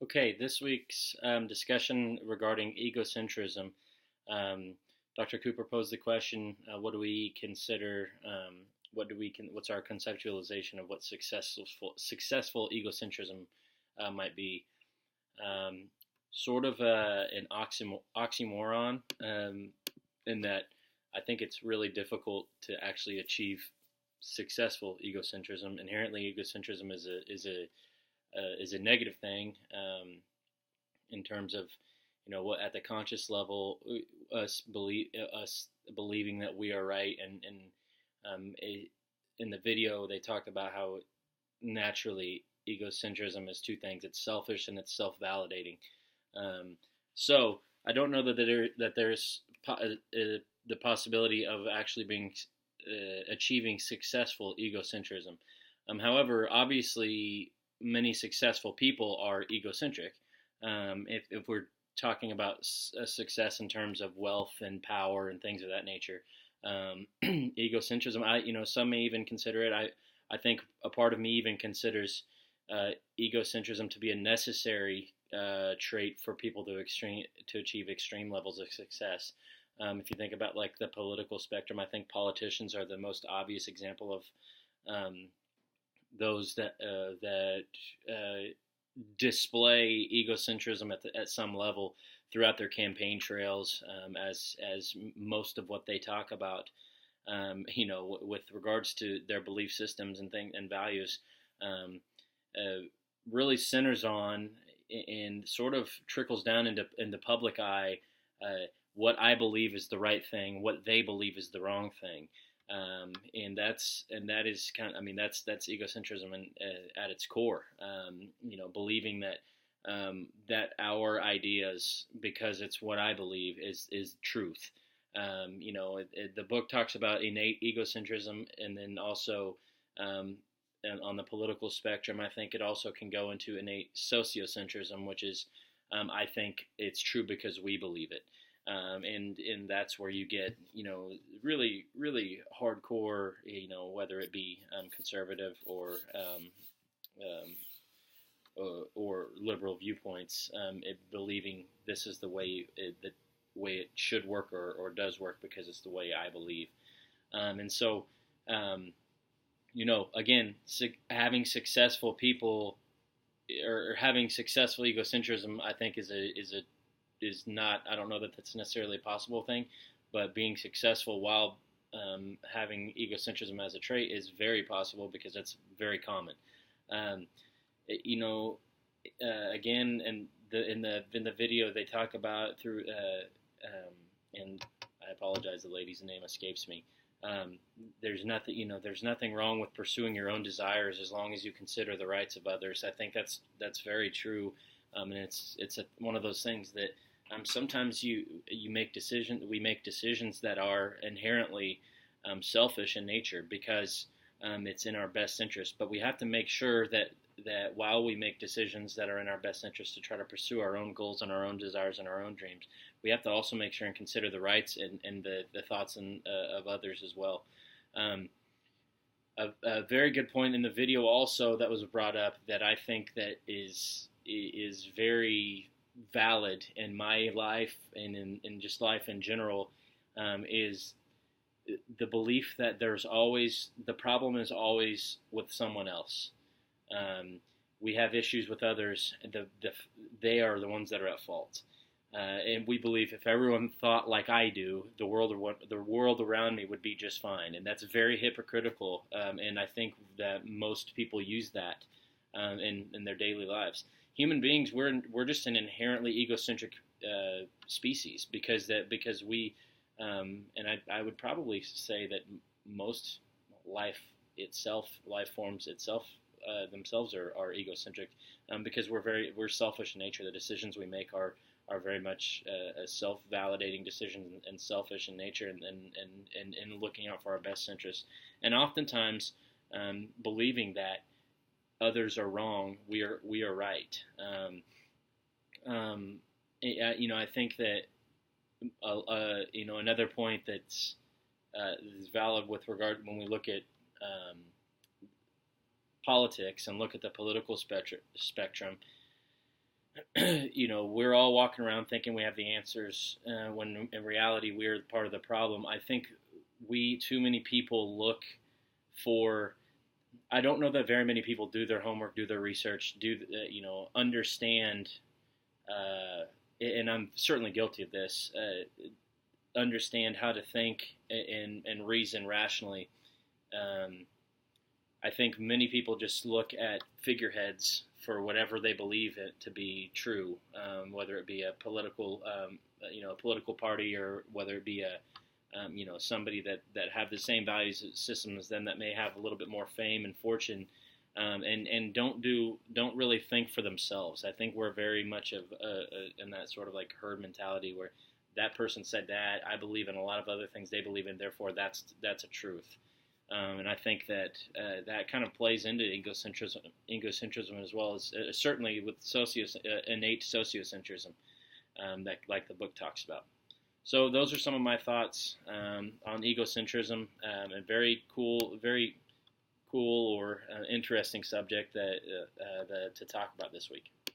Okay, this week's discussion regarding egocentrism. Um, Dr. Cooper posed the question: what do we consider? What's our conceptualization of what successful egocentrism might be? Um, sort of an oxymoron, in that I think it's really difficult to actually achieve successful egocentrism. Inherently, egocentrism is a negative thing, in terms of what at the conscious level, us believing that we are right, and in the video they talked about how naturally egocentrism is two things: it's selfish and it's self-validating. So I don't know that there's the possibility of actually being achieving successful egocentrism. However, obviously, many successful people are egocentric. If we're talking about success in terms of wealth and power and things of that nature, egocentrism. Some may even consider it. I think a part of me even considers egocentrism to be a necessary trait for people to achieve extreme levels of success. If you think about like the political spectrum, I think politicians are the most obvious example of those that display egocentrism at some level throughout their campaign trails, as most of what they talk about, with regards to their belief systems and values, um, uh, really centers on and sort of trickles down into public eye, what I believe is the right thing, what they believe is the wrong thing. And that is that's egocentrism at its core. Believing that our ideas, because it's what I believe, is truth. The book talks about innate egocentrism, and then also, and on the political spectrum, I think it also can go into innate sociocentrism, which is, I think it's true because we believe it. And that's where you get really really hardcore, whether it be conservative or liberal viewpoints, believing this is the way it should work, or does work because it's the way I believe. And so, um, again, having successful people, or having successful egocentrism, I think is not. I don't know that that's necessarily a possible thing, but being successful while having egocentrism as a trait is very possible because it's very common. Um, again, and in the video they talk about through, and I apologize, the lady's name escapes me. Um, there's nothing wrong with pursuing your own desires as long as you consider the rights of others. I think that's very true, and it's one of those things that, sometimes we make decisions that are inherently selfish in nature because it's in our best interest. But we have to make sure that while we make decisions that are in our best interest to try to pursue our own goals and our own desires and our own dreams, we have to also make sure and consider the rights and the thoughts of others as well. Um, a very good point in the video also that was brought up that I think that is very valid in my life and in just life in general, is the belief that the problem is always with someone else. Um, we have issues with others. They are the ones that are at fault. And we believe if everyone thought like I do, the world around me would be just fine, and that's very hypocritical. And I think that most people use that in their daily lives. Human beings, we're just an inherently egocentric species because we, and I would probably say that most life forms itself, themselves are egocentric, because we're selfish in nature. The decisions we make are very much a self-validating decision and selfish in nature, and looking out for our best interests, and oftentimes believing that others are wrong, we are right. I think that another point that's is valid with regard when we look at um, politics and look at the political spectrum. we're all walking around thinking we have the answers when in reality we're part of the problem. I think too many people look for. I don't know that very many people do their homework, do their research, understand. And I'm certainly guilty of this. Understand how to think and reason rationally. Um, I think many people just look at figureheads for whatever they believe it to be true, whether it be a political party, or whether it be somebody that have the same values system as them, that may have a little bit more fame and fortune, and don't really think for themselves. I think we're very much of in that sort of like herd mentality where that person said that, I believe in a lot of other things they believe in, therefore that's a truth. And I think that that kind of plays into egocentrism as well as certainly with innate sociocentrism, that like the book talks about. So those are some of my thoughts on egocentrism, a very cool or interesting subject that to talk about this week.